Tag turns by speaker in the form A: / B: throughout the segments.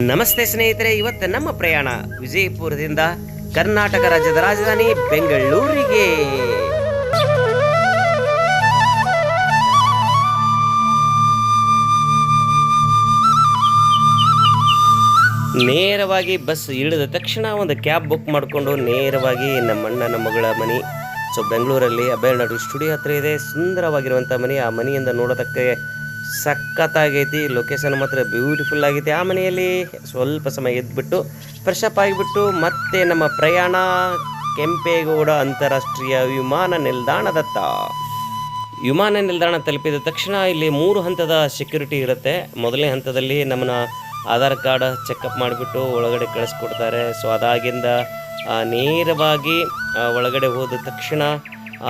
A: ನಮಸ್ತೆ ಸ್ನೇಹಿತರೆ, ಇವತ್ತು ನಮ್ಮ ಪ್ರಯಾಣ ವಿಜಯಪುರದಿಂದ ಕರ್ನಾಟಕ ರಾಜ್ಯದ ರಾಜಧಾನಿ ಬೆಂಗಳೂರಿಗೆ. ನೇರವಾಗಿ ಬಸ್ ಇಳಿದ ತಕ್ಷಣ ಒಂದು ಕ್ಯಾಬ್ ಬುಕ್ ಮಾಡಿಕೊಂಡು ನೇರವಾಗಿ ನಮ್ಮಣ್ಣನ ಮಗಳ ಮನೆ. ಸೊ ಬೆಂಗಳೂರಲ್ಲಿ ಅಭಯನಾಡು ಸ್ಟುಡಿಯೋ ಹತ್ರ ಇದೆ. ಸುಂದರವಾಗಿರುವಂಥ ಮನೆ. ಆ ಮನೆಯಿಂದ ನೋಡೋದಕ್ಕೆ ಸಖತ್ತಾಗೈತಿ. ಲೊಕೇಶನ್ ಮಾತ್ರ ಬ್ಯೂಟಿಫುಲ್ ಆಗೈತಿ. ಆ ಮನೆಯಲ್ಲಿ ಸ್ವಲ್ಪ ಸಮಯ ಎದ್ಬಿಟ್ಟು ಫ್ರೆಶ್ ಅಪ್ ಆಗಿಬಿಟ್ಟು ಮತ್ತೆ ನಮ್ಮ ಪ್ರಯಾಣ ಕೆಂಪೇಗೌಡ ಅಂತಾರಾಷ್ಟ್ರೀಯ ವಿಮಾನ ನಿಲ್ದಾಣದತ್ತ. ವಿಮಾನ ನಿಲ್ದಾಣ ತಲುಪಿದ ತಕ್ಷಣ ಇಲ್ಲಿ 3 ಹಂತದ ಸೆಕ್ಯೂರಿಟಿ ಇರುತ್ತೆ. ಮೊದಲನೇ ಹಂತದಲ್ಲಿ ನಮ್ಮನ್ನ ಆಧಾರ್ ಕಾರ್ಡ್ ಚೆಕಪ್ ಮಾಡಿಬಿಟ್ಟು ಒಳಗಡೆ ಕಳಿಸ್ಕೊಡ್ತಾರೆ. ಸೊ ಅದಾಗಿಂದ ನೇರವಾಗಿ ಒಳಗಡೆ ಹೋದ ತಕ್ಷಣ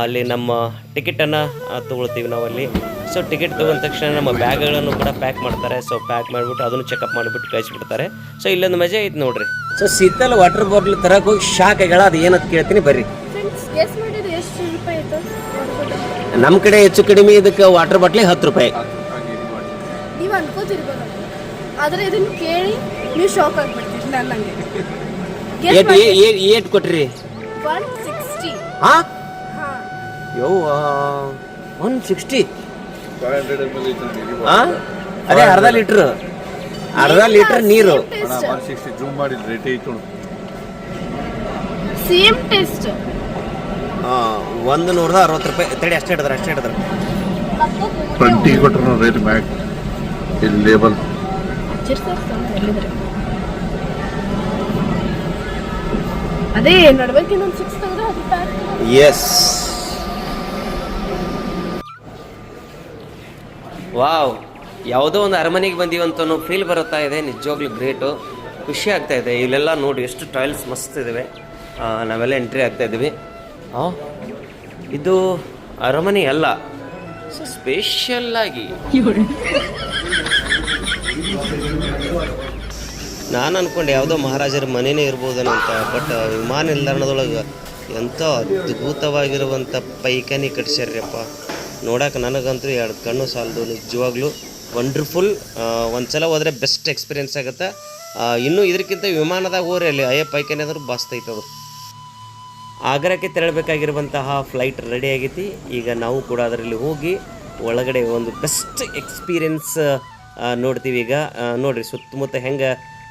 A: ಅಲ್ಲಿ ನಮ್ಮ ಟಿಕೆಟನ್ನು ತೊಗೊಳ್ತೀವಿ ನಾವಲ್ಲಿ. ಸೊ ಟಿಕೆಟ್ ತೊಗೊಂಡ ತಕ್ಷಣ ನಮ್ಮ ಬ್ಯಾಗ್ಗಳನ್ನು ಕೂಡ ಪ್ಯಾಕ್ ಮಾಡ್ತಾರೆ. ಸೊ ಪ್ಯಾಕ್ ಮಾಡಿಬಿಟ್ಟು ಅದನ್ನು ಚೆಕಪ್ ಮಾಡಿಬಿಟ್ಟು ಕಳಿಸ್ಬಿಡ್ತಾರೆ. ಸೊ ಇಲ್ಲೊಂದು ಮಜಾ ಐತೆ ನೋಡ್ರಿ. ಸೊ ಶೀತಲ್ ವಾಟರ್ ಬಾಟ್ಲ್ ತರಕ್ಕೆ ಹೋಗಿ ಶಾಕ್ ಆಗ್ಯಾಳ. ಅದು ಏನಂತ ಕೇಳ್ತೀನಿ ಬರ್ರಿ. ನಮ್ಮ ಕಡೆ ಹೆಚ್ಚು ಕಡಿಮೆ ಇದಕ್ಕೆ ವಾಟರ್ ಬಾಟ್ಲಿ 10 ರೂಪಾಯಿ.
B: ನೀವು ಅನ್ಕೋತಿರ್ಬೋದು, ಆದರೆ ಇದನ್ನು ಕೇಳಿ ನೀವು ಶಾಕ್ ಆಗ್ಬಿಡ್ತೀರಿ. ನನಗೆ
A: ಏಟ್ ಕೊಟ್ರಿ?
B: 160.
A: ಹಾಂ ಯವ್ವ 160. ಅದೇ ಅರ್ಧ ಲೀಟ್ರ್ ನೀರು.
B: Same taste.
A: 160 ರೂಪಾಯಿ. ತಡಿ, ಅಷ್ಟೇ ಹಿಡಿದ್ರೆ
C: 20 ಕೊಟ್ಟರು ರೇಟ್ ಮ್ಯಾಕ್ ಇಲ್ಲಿ ಲೇಬಲ್.
B: ಅದೇ ನಡ್ಬೇಕು ಇನ್ನೊಂದು 6 ತೆಗೆದ್ರೆ ಅದು ಪ್ಯಾಕ್.
A: ಎಸ್. ವಾವ್, ಯಾವುದೋ ಒಂದು ಅರಮನೆಗೆ ಬಂದೀವಂತ ಫೀಲ್ ಬರುತ್ತಾ ಇದೆ. ನಿಜವಾಗ್ಲೂ ಗ್ರೇಟು, ಖುಷಿ ಆಗ್ತಾ ಇದೆ. ಇಲ್ಲೆಲ್ಲ ನೋಡಿ ಎಷ್ಟು ಟಾಯ್ಲೆಟ್ಸ್ ಮಸ್ತ್ ಇದ್ದಾವೆ. ನಾವೆಲ್ಲ ಎಂಟ್ರಿ ಆಗ್ತಾ ಇದ್ದೀವಿ. ಇದು ಅರಮನೆ ಅಲ್ಲ, ಸ್ಪೆಷಲ್ ಆಗಿ ನಾನು ಅನ್ಕೊಂಡೆ ಯಾವುದೋ ಮಹಾರಾಜರ ಮನೆಯೇ ಇರ್ಬೋದೇನೋ ಅಂತ. ಬಟ್ ವಿಮಾನ ನಿಲ್ದಾಣದೊಳಗೆ ಎಂಥ ಅದ್ಭುತವಾಗಿರುವಂಥ ಪೈಖಾನಿ ಕಟ್ಸ್ಯಾರ್ಯಪ್ಪ. ನೋಡಕ್ಕೆ ನನಗಂತೂ 2 ಕಣ್ಣು ಸಾಲದು. ನಿಜವಾಗ್ಲೂ ವಂಡರ್ಫುಲ್. ಒಂದ್ಸಲ ಹೋದರೆ ಬೆಸ್ಟ್ ಎಕ್ಸ್ಪೀರಿಯೆನ್ಸ್ ಆಗುತ್ತೆ. ಇನ್ನೂ ಇದಕ್ಕಿಂತ ವಿಮಾನದಾಗ ಹೋಗ್ರಿ, ಅಲ್ಲಿ ಪೈಖಾನೆ ಆದರೂ ಬಾಸ್ತೈತದು. ಆಗ್ರಾಕ್ಕೆ ತೆರಳಬೇಕಾಗಿರುವಂತಹ ಫ್ಲೈಟ್ ರೆಡಿ ಆಗೈತಿ. ಈಗ ನಾವು ಕೂಡ ಅದರಲ್ಲಿ ಹೋಗಿ ಒಳಗಡೆ ಒಂದು ಬೆಸ್ಟ್ ಎಕ್ಸ್ಪೀರಿಯೆನ್ಸ್ ನೋಡ್ತೀವಿ. ಈಗ ನೋಡಿರಿ ಸುತ್ತಮುತ್ತ ಹೆಂಗೆ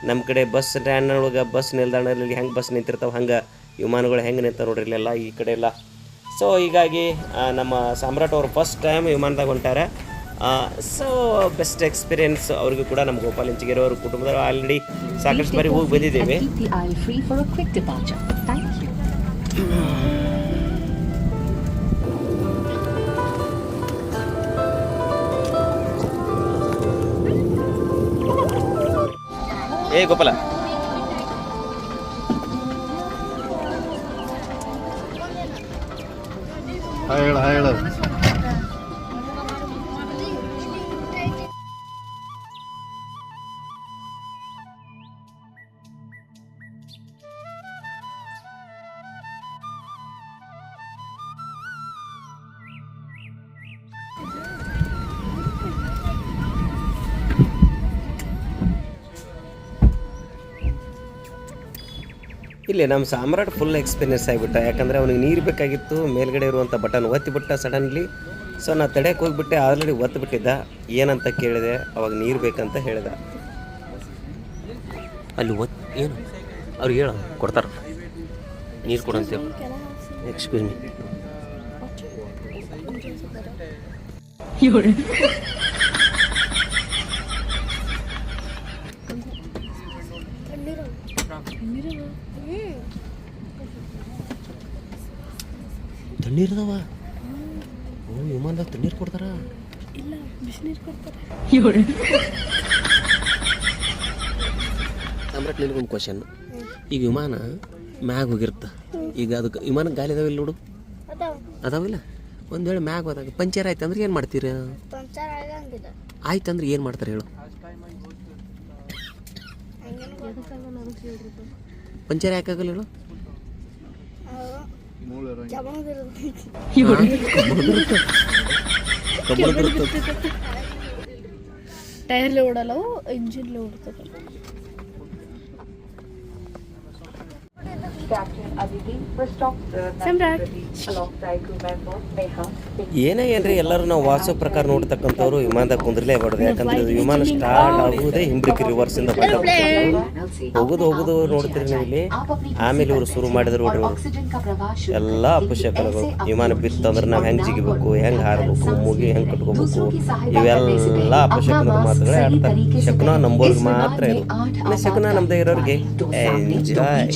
A: ನಮ್ಮ ಕಡೆ ಬಸ್ ಸ್ಟ್ಯಾಂಡ್ನೊಳಗೆ ಬಸ್ ನಿಲ್ದಾಣದಲ್ಲಿ ಹೆಂಗೆ ಬಸ್ ನಿಂತಿರ್ತಾವೆ ಹಂಗೆ ವಿಮಾನಗಳು ಹೆಂಗೆ ನಿಂತಾವೆ ನೋಡ್ರಿ ಇಲ್ಲೆಲ್ಲ ಈ ಕಡೆ ಎಲ್ಲ. ಸೊ ಹೀಗಾಗಿ ನಮ್ಮ ಸಾಮ್ರಾಟ್ ಅವರು ಫಸ್ಟ್ ಟೈಮ್ ವಿಮಾನದಾಗ ಹೊಂಟಾರೆ. ಸೊ ಬೆಸ್ಟ್ ಎಕ್ಸ್ಪೀರಿಯೆನ್ಸ್ ಅವ್ರಿಗೂ ಕೂಡ. ನಮ್ಮ ಗೋಪಾಲ್ ಇಂಚಿಗೆರೆ ಅವ್ರ ಕುಟುಂಬದವರು ಆಲ್ರೆಡಿ ಸಾಕಷ್ಟು ಬಾರಿ ಹೋಗಿ ಬಂದಿದ್ದೇವೆ. ಏ ಗೋಪಾಲ,
C: ಹೇಳ
A: ಇಲ್ಲಿ ನಮ್ಮ ಸಾಮ್ರಾಟ್ ಫುಲ್ ಎಕ್ಸ್ಪೀರಿಯನ್ಸ್ ಆಗಿಬಿಟ್ಟ. ಯಾಕಂದರೆ ಅವನಿಗೆ ನೀರು ಬೇಕಾಗಿತ್ತು. ಮೇಲ್ಗಡೆ ಇರುವಂಥ ಬಟನ್ ಒತ್ತಿಬಿಟ್ಟ ಸಡನ್ಲಿ. ಸೊ ನಾ ತಡೆಯಕ್ಕೆ ಹೋಗಿಬಿಟ್ಟೆ. ಆಲ್ರೆಡಿ ಒತ್ತಿಬಿಟ್ಟಿದ್ದ. ಏನಂತ ಕೇಳಿದೆ, ಅವಾಗ ನೀರು ಬೇಕಂತ ಹೇಳಿದ. ಅಲ್ಲಿ ಏನು ಅವ್ರಿಗೆ ಹೇಳ ಕೊಡ್ತಾರೆ ನೀರು ಕೊಡಂತೇಳಿ. Excuse me. ತಣ್ಣೀರ್ದವ? ಓ, ವಿಮಾನದಾಗ ತಣ್ಣೀರು ಕೊಡ್ತಾರ?
B: ಇಲ್ಲ, ಬಿಸಿನೀರು ಕೊಡ್ತಾರೆ.
A: ಸಾಮ್ರಾಟ್ ನಿಲ್ಗೊಂದು ಕ್ವಶನ್. ಈಗ ವಿಮಾನ ಮ್ಯಾಗ ಹೋಗಿರ್ತ. ಈಗ ಅದಕ್ಕೆ ವಿಮಾನಕ್ಕೆ ಗಾಲಿ ಅದಾವಿಲ್ಲ ನೋಡು, ಅದಾವಿಲ್ಲ. ಒಂದು ವೇಳೆ ಮ್ಯಾಗ ಹೋದಾಗ ಪಂಚರ್ ಆಯ್ತು ಅಂದ್ರೆ ಏನು ಮಾಡ್ತೀರ? ಆಯ್ತು ಅಂದ್ರೆ ಏನು ಮಾಡ್ತಾರೆ ಹೇಳು? ಪಂಚರ್ ಯಾಕಾಗಲ್ಲ ಹೇಳು?
B: ಟೈರ್ಲಿ ಓಡಲ್ಲ, ಇಂಜಿನ್ಲಿ ಓಡ್ತದೆ.
D: Captain Aditi was stopped
B: Samrat.
D: alongside crew member Neha.
A: ಏನ್ರಿ ಎಲ್ಲರೂ ನಾವು ವಾಸೋ ಪ್ರಕಾರ ನೋಡ್ತಕ್ಕಂಥವ್ರು ವಿಮಾನದಾಗ ಕುಂದ್ರಲೇಬಾರ್ದು. ಯಾಕಂದ್ರೆ ಇದು ವಿಮಾನ ಸ್ಟಾರ್ಟ್ ಆಗುವುದೇ ಹಿಂಬ್ರಿಕ್ ರಿವರ್ಸ್ ಇಂದ ಹೋಗುದು ನೋಡ್ತೀರಿ ನೀವು ಇಲ್ಲಿ. ಆಮೇಲೆ ಇವರು ಶುರು ಮಾಡಿದ್ರು ನೋಡ್ರಿ ಇವ್ರು. ಎಲ್ಲ ಅಪಶಕನಗಳು. ವಿಮಾನ ಬಿತ್ತಂದ್ರೆ ನಾವು ಹೆಂಗೆ ಜಿಗಿಬೇಕು, ಹೆಂಗೆ ಹಾರಬೇಕು, ಮುಗಿ ಹೆಂಗೆ ಕಟ್ಕೋಬೇಕು, ಇವೆಲ್ಲ ಅಪಶಕನದ ಮಾತುಗಳೇ ಆಡ್ತಾರೆ. ಶಕನ ನಂಬೋರ್ಗೆ ಮಾತ್ರ ಇದು. ಇನ್ನು ಶಕನ ನಮ್ದೇ ಇರೋರಿಗೆ ಎಂಜಾಯ್.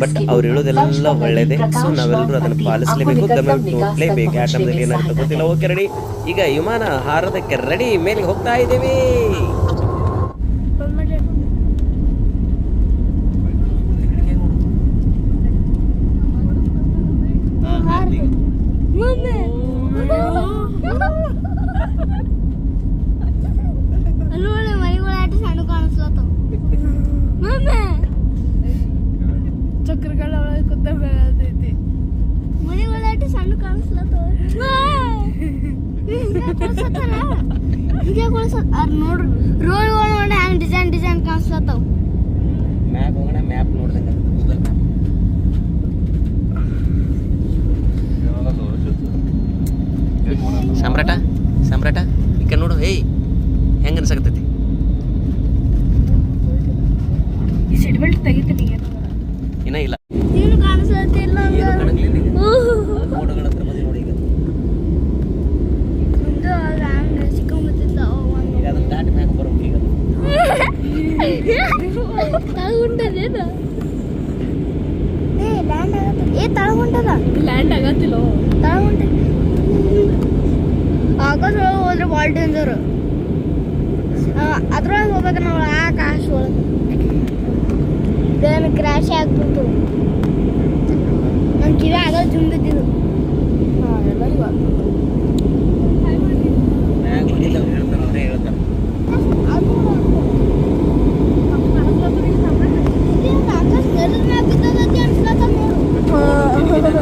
A: ಬಟ್ ಅವ್ರು ಹೇಳೋದೆಲ್ಲ ಒಳ್ಳೇದೇ. ಸೊ ನಾವೆಲ್ಲರೂ ಅದನ್ನು ಪಾಲಿಸಲೇಬೇಕು, ಗಮನ ನೋಡ್ಲೇಬೇಕು. ಆ ಟೈಮ್ದಲ್ಲಿ ಏನಾಗುತ್ತೆ ಗೊತ್ತಿಲ್ಲ. ಓಕೆ ರೆಡಿ, ಈಗ ವಿಮಾನ ಹಾರೋದಕ್ಕೆ ರೆಡಿ, ಮೇಲೆ ಹೋಗ್ತಾ ಇದ್ದೀವಿ.
B: ಚಕ್ರಗಳ ಒಳಗೆ ಕುತ್ತ ಬೆಳತೈತಿ. ಮನೆಗಳಾಟ ಸಣ್ಣ ಕಾಣಿಸ್ಲತ್ತವ. ನೋಡ್ರಿ ರೋಡ್ ನೋಡಿ ಹ್ಯಾಂಗ ಡಿಸೈನ್ ಕಾಣಿಸ್ಲತ್ತವ.
A: ಮ್ಯಾಪ್ ಹೋಗೋಣ, ಮ್ಯಾಪ್ ನೋಡ್ದಂಗೆ ಗೂಗಲ್ ಮ್ಯಾಪ್. ಸಾಮ್ರಾಟ ಈಗ ನೋಡು. ಹೇಯ್, ಹೆಂಗೆ ಅನ್ಸಕತ್ತೈತಿ?
B: ಈ ಸೀಟ್ ಬೆಲ್ಟ್ ತೆಗಿತೀನಿ.
A: ಇನ್ನ ಇಲ್ಲ,
B: ನೀನು ಕಾಣಿಸ್ಲತ್ತಿಲ್ಲ.
A: ಏನು ಕಣಗ್ಲಿಲ್ಲ ಈಗ. ಮೋಡಗಳ ಹತ್ರ ಬಂದು ನೋಡಿ ಈಗ.
B: ಮುಂದೆ ಹಂಗ ಸಿಕ್ಕೊಂಬತ್ತಿದ್ದ
A: ಈಗ ಅದನ್ನ ದಾಟಿ ಮ್ಯಾಗ ಬರ್ಬೇಕು ಈಗ.
B: ತಳಗುಂಟದೇನ? ತಳಗುಂಟದ ಲ್ಯಾಂಡ್ ಆಗತ್ತಿಲ್ಲ. ತಳಗುಂಟ ಆಕಾಶ ಒಳಗೆ ಹೋದ್ರೆ ಭಾಳ ಡೇಂಜರ್. ಅದ್ರೊಳಗೆ ಹೋಗ್ಬೇಕು ನಾವು. ಆಕಾಶ ಒಳಗೆ ಇದನ್ನು ಕ್ರ್ಯಾಶ್ ಆಗ್ಬಿಟ್ಟು ನನ್ನ ಕಿವಿ ಆಗ ತುಂಬಿದ್ದು. ಎಲ್ಲರಿಗೂ
A: ಮ್ಯಾಗ ಹೋಗಿಲ್ಲ, ಹೇಳ್ತಾರೆ ಅವರೇ ಹೇಳ್ತಾರೆ.
B: ಆಕಾಶ ನೆಲದ ಮ್ಯಾಗ ಬಿದ್ದದೈತಿ ಅನ್ಸ್ಲತ್ತ ನೋಡು.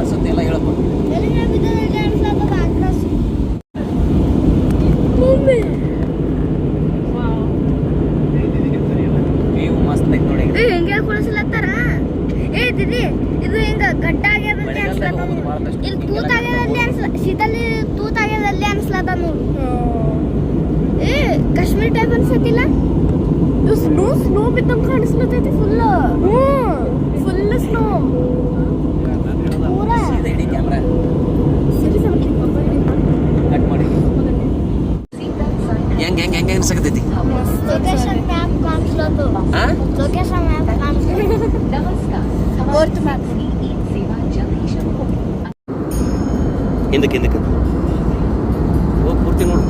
A: ಅನ್ಸುತ್ತೆ ಎಲ್ಲ ಹೇಳಪ್ಪ.
B: ನೆಲದ ಮ್ಯಾಗ ಬಿದ್ದದೈತಿ ಅನ್ಸ್ಲತ್ತದ ಆಕಾಶ. ಮಮ್ಮಿ
A: ವ್ಯೂ ಮಸ್ತ್ ಐತೆ ನೋಡಿ.
B: ಹಿಂಗೆ ಕುಳಿಸ್ಲತ್ತಾರ. ಏ ದಿದಿ, ಇದು ಹಿಂಗ ಗಡ್ಡ ಆಗ್ಯದಲ್ಲಿ ಅನ್ಸ್ಲತ್ತ. ಇಲ್ಲಿ ತೂತ್ ಆಗ್ಯದಲ್ಲಿ ಶೀತಲ್ಲಿ ತೂತ್ ಆಗ್ಯದಲ್ಲಿ ಅನ್ಸ್ಲತ್ತ ನೋಡು. ಏ ಕಾಶ್ಮೀರ್ ಟೈಪ್ ಅನ್ಸತ್ತಿಲ್ಲ? ಸ್ನೋ ಬಿದ್ದಂಗೆ ಕಾಣಿಸ್ಲತ್ತೈತಿ. Full snow. ಪೂರಾ
A: ಸೀದಾ ಇಡಿ ಕ್ಯಾಮ್ರಾ
B: ಸರಿ
A: ಕಟ್ ಮಾಡಿ. ಹೆಂಗೆ ಅನ್ಸಕತ್ತೈತಿ?
B: ಲೊಕೇಶನ್ ಮ್ಯಾಪ್ ಕಾಣಿಸ್ಲತ್ತು.
A: ಹಾ,
B: ಲೊಕೇಶನ್ ಮ್ಯಾಪ್ ಕಾಣಿಸ್ಲತ್ತು. Fourth map.
A: ಹಿಂದಕ್ಕೆ ಹೋಗಿ ಪೂರ್ತಿ ನೋಡು.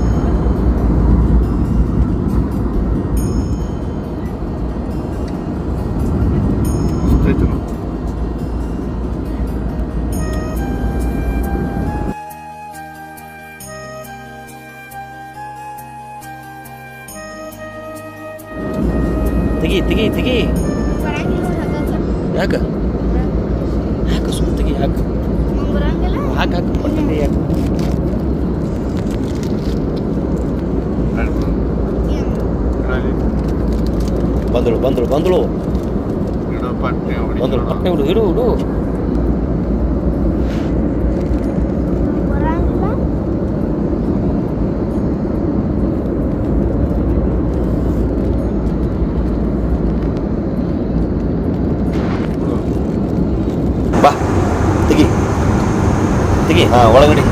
A: ತೆಗಿ. ಯಾಕ ಸುಮ್ಮನೆ ತೆಗಿ.
B: ಬರಂಗಿಲ್ಲ.
A: ಹಾಕು ಬರ್ತದೆ. ಯಾಕೆ ಬಂದಳು.
C: ಪಟ್ಟೆ
A: ಪಟ್ಟೆ ಇಡು.
B: ಬರಂಗಿಲ್ಲ.
A: ಬಾ, ತೆಗಿ. ಹಾ, ಒಳಗಡೆ.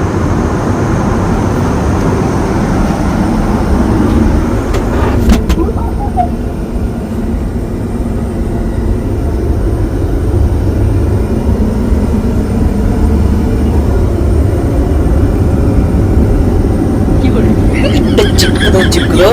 A: ಚಿಕ್ಕದು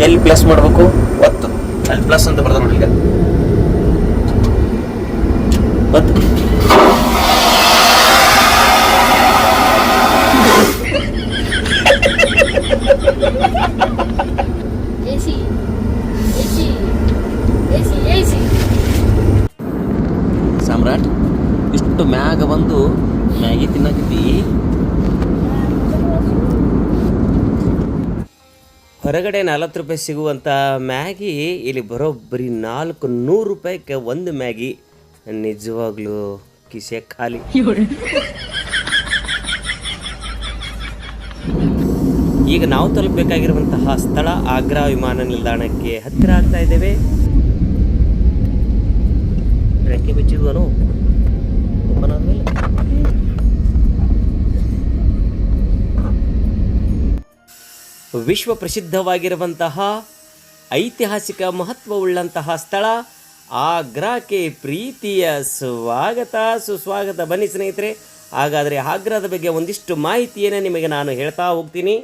A: ಎಲ್ಲಿ ಪ್ಲಸ್ ಮಾಡಬೇಕು? ಒತ್ತು. ಅಲ್ಲಿ ಪ್ಲಸ್ ಅಂತ ಬರ್ದ ನೋಡಿ. ಈಗ ಒತ್ತು. ಸಾಮ್ರಾಟ್ ಇಷ್ಟು ಮ್ಯಾಗ ಬಂದು ಮ್ಯಾಗಿ ತಿನ್ನಕತ್ತಿ. ಹೊರಗಡೆ 40 ರೂಪಾಯಿ ಸಿಗುವಂಥ ಮ್ಯಾಗಿ ಇಲ್ಲಿ ಬರೋಬ್ಬರಿ 400 ರೂಪಾಯಿಗೆ ಒಂದು ಮ್ಯಾಗಿ. ನಿಜವಾಗ್ಲೂ ಕಿಸೆ ಖಾಲಿ. ಈಗ ನಾವು ತಲುಪಬೇಕಾಗಿರುವಂತಹ ಸ್ಥಳ ಆಗ್ರಾ ವಿಮಾನ ನಿಲ್ದಾಣಕ್ಕೆ ಹತ್ತಿರ ಆಗ್ತಾ ಇದ್ದೇವೆ. ರೆಕ್ಕೆ ಬಿಚ್ಚಿದ್ವನು ಓಪನ್ ಆದ್ಮೇಲೆ ವಿಶ್ವ ಪ್ರಸಿದ್ಧವಾಗಿರುವಂತಹ ಐತಿಹಾಸಿಕ ಮಹತ್ವವುಳ್ಳಂತಹ ಸ್ಥಳ ಆಗ್ರಾಕ್ಕೆ ಪ್ರೀತಿಯ ಸ್ವಾಗತ ಸುಸ್ವಾಗತ. ಬನ್ನಿ ಸ್ನೇಹಿತರೆ, ಹಾಗಾದರೆ ಆಗ್ರಾದ ಬಗ್ಗೆ ಒಂದಿಷ್ಟು ಮಾಹಿತಿಯನ್ನು ನಿಮಗೆ ನಾನು ಹೇಳ್ತಾ ಹೋಗ್ತೀನಿ.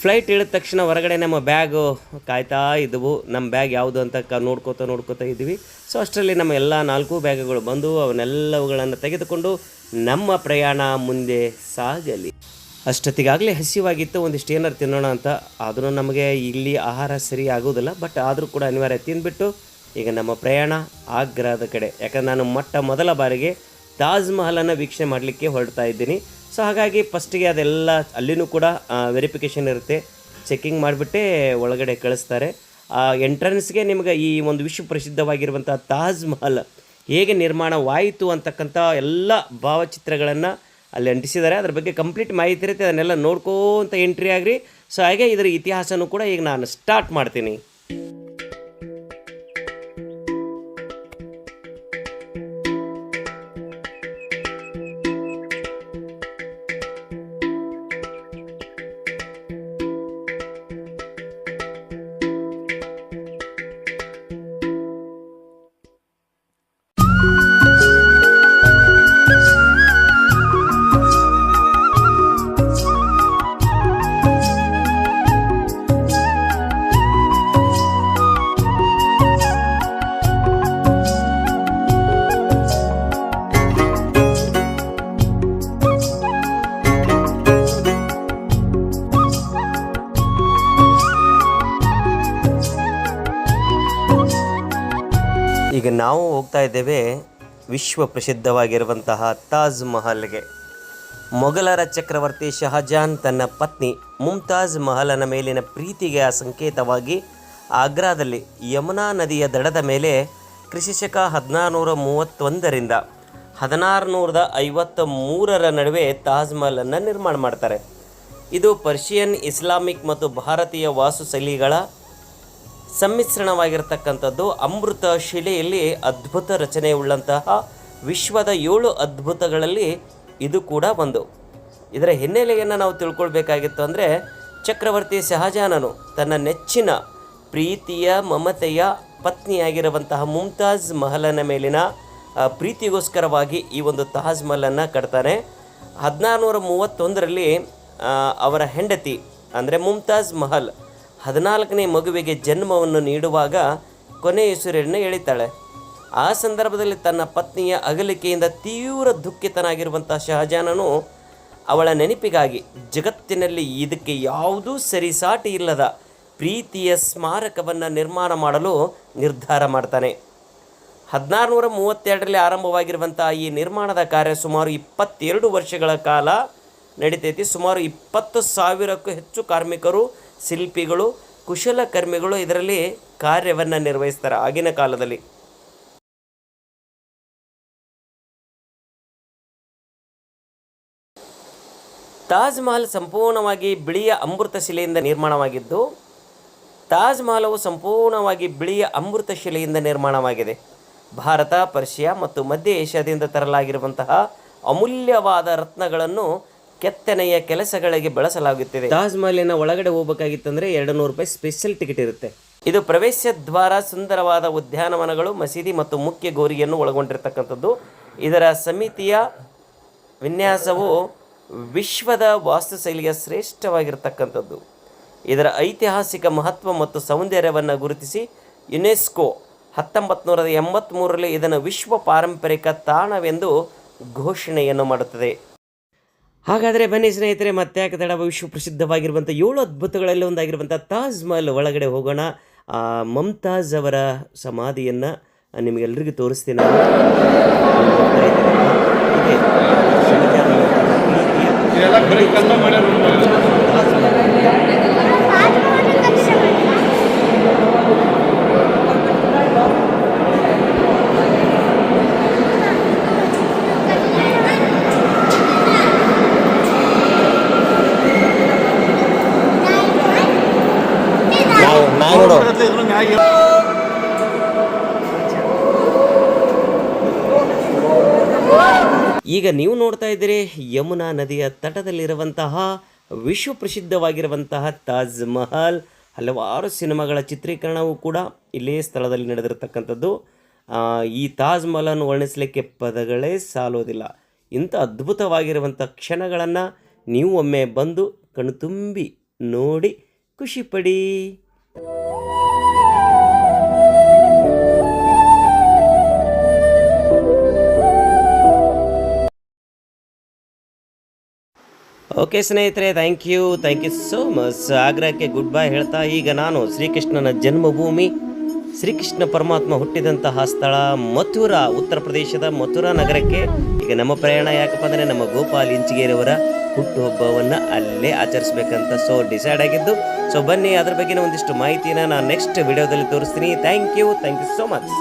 A: ಫ್ಲೈಟ್ ಇಳಿದ ತಕ್ಷಣ ಹೊರಗಡೆ ನಮ್ಮ ಬ್ಯಾಗು ಕಾಯ್ತಾ ಇದ್ದವು. ನಮ್ಮ ಬ್ಯಾಗ್ ಯಾವುದು ಅಂತ ನೋಡ್ಕೋತಾ ಇದ್ವಿ. ಸೊ ಅಷ್ಟರಲ್ಲಿ ನಮ್ಮ ಎಲ್ಲ 4 ಬ್ಯಾಗುಗಳು ಬಂದು ಅವನ್ನೆಲ್ಲವುಗಳನ್ನು ತೆಗೆದುಕೊಂಡು ನಮ್ಮ ಪ್ರಯಾಣ ಮುಂದೆ ಸಾಗಲಿ. ಅಷ್ಟೊತ್ತಿಗಾಗಲೇ ಹಸಿವಾಗಿತ್ತು, ಒಂದಿಷ್ಟು ಏನಾರು ತಿನ್ನೋಣ ಅಂತ. ಆದರೂ ನಮಗೆ ಇಲ್ಲಿ ಆಹಾರ ಸರಿ ಆಗೋದಿಲ್ಲ, ಬಟ್ ಆದರೂ ಕೂಡ ಅನಿವಾರ್ಯ ತಿಂದ್ಬಿಟ್ಟು ಈಗ ನಮ್ಮ ಪ್ರಯಾಣ ಆಗ್ರಾದ ಕಡೆ. ಯಾಕಂದ್ರೆ ನಾನು ಮೊದಲ ಬಾರಿಗೆ ತಾಜ್ ಮಹಲನ್ನು ವೀಕ್ಷಣೆ ಮಾಡಲಿಕ್ಕೆ ಹೊರಡ್ತಾ ಇದ್ದೀನಿ. ಸೊ ಹಾಗಾಗಿ ಫಸ್ಟಿಗೆ ಅದೆಲ್ಲ ಅಲ್ಲಿನೂ ಕೂಡ ವೆರಿಫಿಕೇಷನ್ ಇರುತ್ತೆ, ಚೆಕ್ಕಿಂಗ್ ಮಾಡಿಬಿಟ್ಟೇ ಒಳಗಡೆ ಕಳಿಸ್ತಾರೆ. ಎಂಟ್ರೆನ್ಸ್ಗೆ ನಿಮಗೆ ಈ ಒಂದು ವಿಶ್ವ ಪ್ರಸಿದ್ಧವಾಗಿರುವಂಥ ತಾಜ್ ಮಹಲ್ ಹೇಗೆ ನಿರ್ಮಾಣವಾಯಿತು ಅಂತಕ್ಕಂಥ ಎಲ್ಲ ಭಾವಚಿತ್ರಗಳನ್ನು ಅಲ್ಲಿ ಅಂಟಿಸಿದ್ದಾರೆ. ಅದ್ರ ಬಗ್ಗೆ ಕಂಪ್ಲೀಟ್ ಮಾಹಿತಿ ಇರುತ್ತೆ, ಅದನ್ನೆಲ್ಲ ನೋಡ್ಕೋಂತ ಎಂಟ್ರಿ ಆಗ್ರಿ. ಸೊ ಹಾಗೆ ಇದರ ಇತಿಹಾಸನೂ ಕೂಡ ಈಗ ನಾನು ಸ್ಟಾರ್ಟ್ ಮಾಡ್ತೀನಿ. ಈಗ ನಾವು ಹೋಗ್ತಾ ಇದ್ದೇವೆ ವಿಶ್ವ ಪ್ರಸಿದ್ಧವಾಗಿರುವಂತಹ ತಾಜ್ ಮಹಲ್ಗೆ. ಮೊಘಲರ ಚಕ್ರವರ್ತಿ ಶಹಜಾನ್ ತನ್ನ ಪತ್ನಿ ಮುಮ್ತಾಜ್ ಮಹಲನ ಮೇಲಿನ ಪ್ರೀತಿಗೆ ಸಂಕೇತವಾಗಿ ಆಗ್ರಾದಲ್ಲಿ ಯಮುನಾ ನದಿಯ ದಡದ ಮೇಲೆ ಕ್ರಿಶಕ 1431ರಿಂದ 1653 ನಡುವೆ ತಾಜ್ ಮಹಲನ್ನು ನಿರ್ಮಾಣ ಮಾಡ್ತಾರೆ. ಇದು ಪರ್ಷಿಯನ್, ಇಸ್ಲಾಮಿಕ್ ಮತ್ತು ಭಾರತೀಯ ವಾಸ್ತುಶೈಲಿಗಳ ಸಮ್ಮಿಶ್ರಣವಾಗಿರ್ತಕ್ಕಂಥದ್ದು. ಅಮೃತ ಶಿಲೆಯಲ್ಲಿ ಅದ್ಭುತ ರಚನೆ ಉಳ್ಳಂತಹ ವಿಶ್ವದ 7 ಅದ್ಭುತಗಳಲ್ಲಿ ಇದು ಕೂಡ ಒಂದು. ಇದರ ಹಿನ್ನೆಲೆಯನ್ನು ನಾವು ತಿಳ್ಕೊಳ್ಬೇಕಾಗಿತ್ತು ಅಂದರೆ, ಚಕ್ರವರ್ತಿ ಶಹಜಾನನು ತನ್ನ ನೆಚ್ಚಿನ ಪ್ರೀತಿಯ ಮಮತೆಯ ಪತ್ನಿಯಾಗಿರುವಂತಹ ಮುಮ್ತಾಜ್ ಮಹಲನ ಮೇಲಿನ ಪ್ರೀತಿಗೋಸ್ಕರವಾಗಿ ಈ ಒಂದು ತಾಜ್ ಮಹಲನ್ನು ಕಟ್ತಾನೆ. 1631ರಲ್ಲಿ ಅವರ ಹೆಂಡತಿ ಅಂದರೆ ಮುಮ್ತಾಜ್ ಮಹಲ್ 14ನೇ ಮಗುವಿಗೆ ಜನ್ಮವನ್ನು ನೀಡುವಾಗ ಕೊನೆಯುಸಿರನ್ನು ಎಳಿತಾಳೆ. ಆ ಸಂದರ್ಭದಲ್ಲಿ ತನ್ನ ಪತ್ನಿಯ ಅಗಲಿಕೆಯಿಂದ ತೀವ್ರ ದುಃಖಿತನಾಗಿರುವಂಥ ಶಹಜಾನನು ಅವಳ ನೆನಪಿಗಾಗಿ ಜಗತ್ತಿನಲ್ಲಿ ಇದಕ್ಕೆ ಯಾವುದೂ ಸರಿಸಾಟಿ ಇಲ್ಲದ ಪ್ರೀತಿಯ ಸ್ಮಾರಕವನ್ನು ನಿರ್ಮಾಣ ಮಾಡಲು ನಿರ್ಧಾರ ಮಾಡ್ತಾನೆ. 1632ರಲ್ಲಿ ಆರಂಭವಾಗಿರುವಂಥ ಈ ನಿರ್ಮಾಣದ ಕಾರ್ಯ ಸುಮಾರು 22 ವರ್ಷಗಳ ಕಾಲ ನಡೀತೈತಿ. ಸುಮಾರು 20,000ಕ್ಕೂ ಹೆಚ್ಚು ಕಾರ್ಮಿಕರು, ಶಿಲ್ಪಿಗಳು, ಕುಶಲಕರ್ಮಿಗಳು ಇದರಲ್ಲಿ ಕಾರ್ಯವನ್ನು ನಿರ್ವಹಿಸ್ತಾರೆ ಆಗಿನ ಕಾಲದಲ್ಲಿ. ತಾಜ್ ಮಹಲ್ ಸಂಪೂರ್ಣವಾಗಿ ಬಿಳಿಯ ಅಮೃತ ಶಿಲೆಯಿಂದ ನಿರ್ಮಾಣವಾಗಿದ್ದು, ತಾಜ್ ಮಹಲವು ಸಂಪೂರ್ಣವಾಗಿ ಬಿಳಿಯ ಅಮೃತ ಶಿಲೆಯಿಂದ ನಿರ್ಮಾಣವಾಗಿದೆ. ಭಾರತ, ಪರ್ಷಿಯಾ ಮತ್ತು ಮಧ್ಯ ಏಷ್ಯಾದಿಂದ ತರಲಾಗಿರುವಂತಹ ಅಮೂಲ್ಯವಾದ ರತ್ನಗಳನ್ನು ಕೆತ್ತನೆಯ ಕೆಲಸಗಳಿಗೆ ಬಳಸಲಾಗುತ್ತಿದೆ. ತಾಜ್ ಮಹಲಿನ ಒಳಗಡೆ ಹೋಗಬೇಕಾಗಿತ್ತಂದರೆ 200 ರೂಪಾಯಿ ಸ್ಪೆಷಲ್ ಟಿಕೆಟ್ ಇರುತ್ತೆ. ಇದು ಪ್ರವೇಶ ದ್ವಾರ, ಸುಂದರವಾದ ಉದ್ಯಾನವನಗಳು, ಮಸೀದಿ ಮತ್ತು ಮುಖ್ಯ ಗೋರಿಯನ್ನು ಒಳಗೊಂಡಿರ್ತಕ್ಕಂಥದ್ದು. ಇದರ ಸಮಿತಿಯ ವಿನ್ಯಾಸವು ವಿಶ್ವದ ವಾಸ್ತುಶೈಲಿಯ ಶ್ರೇಷ್ಠವಾಗಿರ್ತಕ್ಕಂಥದ್ದು. ಇದರ ಐತಿಹಾಸಿಕ ಮಹತ್ವ ಮತ್ತು ಸೌಂದರ್ಯವನ್ನು ಗುರುತಿಸಿ ಯುನೆಸ್ಕೋ 1983ರಲ್ಲಿ ಇದನ್ನು ವಿಶ್ವ ಪಾರಂಪರಿಕ ತಾಣವೆಂದು ಘೋಷಣೆಯನ್ನು ಮಾಡುತ್ತದೆ. ಹಾಗಾದರೆ ಬನ್ನಿ ಸ್ನೇಹಿತರೆ, ಮತ್ತೆ ಯಾಕೆ ತಡ, ವಿಶ್ವ ಪ್ರಸಿದ್ಧವಾಗಿರುವಂಥ 7 ಅದ್ಭುತಗಳಲ್ಲಿ ಒಂದಾಗಿರುವಂಥ ತಾಜ್ ಮಹಲ್ ಒಳಗಡೆ ಹೋಗೋಣ. ಮಮ್ತಾಜ್ ಅವರ ಸಮಾಧಿಯನ್ನು ನಿಮಗೆಲ್ಲರಿಗೂ ತೋರಿಸ್ತೀನಿ ನಾನು. ಇದೆ ಶಹಜಹಾನ್
C: ಇದೆಲ್ಲ ಬರೀ ಕಲ್ಲ ಮಳೆ
A: ಈಗ ನೀವು ನೋಡ್ತಾ ಇದ್ದೀರಿ ಯಮುನಾ ನದಿಯ ತಟದಲ್ಲಿರುವಂತಹ ವಿಶ್ವ ಪ್ರಸಿದ್ಧವಾಗಿರುವಂತಹ ತಾಜ್ ಮಹಲ್. ಹಲವಾರು ಸಿನಿಮಾಗಳ ಚಿತ್ರೀಕರಣವೂ ಕೂಡ ಇಲ್ಲೇ ಸ್ಥಳದಲ್ಲಿ ನಡೆದಿರತಕ್ಕಂಥದ್ದು. ಈ ತಾಜ್ ಮಹಲನ್ನು ವರ್ಣಿಸಲಿಕ್ಕೆ ಪದಗಳೇ ಸಾಲೋದಿಲ್ಲ. ಇಂಥ ಅದ್ಭುತವಾಗಿರುವಂಥ ಕ್ಷಣಗಳನ್ನು ನೀವು ಒಮ್ಮೆ ಬಂದು ಕಣ್ತುಂಬಿ ನೋಡಿ ಖುಷಿಪಡಿ. ಓಕೆ ಸ್ನೇಹಿತರೆ, ಥ್ಯಾಂಕ್ ಯು ಸೋ ಮಚ್. ಆಗ್ರಹಕ್ಕೆ ಗುಡ್ ಬೈ ಹೇಳ್ತಾ ಈಗ ನಾನು ಶ್ರೀಕೃಷ್ಣನ ಜನ್ಮಭೂಮಿ, ಶ್ರೀಕೃಷ್ಣ ಪರಮಾತ್ಮ ಹುಟ್ಟಿದಂತಹ ಸ್ಥಳ ಮಥುರಾ, ಉತ್ತರ ಪ್ರದೇಶದ ಮಥುರಾ ನಗರಕ್ಕೆ ಈಗ ನಮ್ಮ ಪ್ರಯಾಣ. ಯಾಕಪ್ಪ ಅಂದರೆ ನಮ್ಮ ಗೋಪಾಲ್ ಇಂಚಿಗೇರಿಯವರ ಹುಟ್ಟುಹಬ್ಬವನ್ನು ಅಲ್ಲೇ ಆಚರಿಸ್ಬೇಕಂತ ಡಿಸೈಡ್ ಆಗಿದ್ದು. ಬನ್ನಿ, ಅದ್ರ ಬಗ್ಗೆನೇ ಒಂದಿಷ್ಟು ಮಾಹಿತಿನ ನಾನು ನೆಕ್ಸ್ಟ್ ವಿಡಿಯೋದಲ್ಲಿ ತೋರಿಸ್ತೀನಿ. Thank you so much.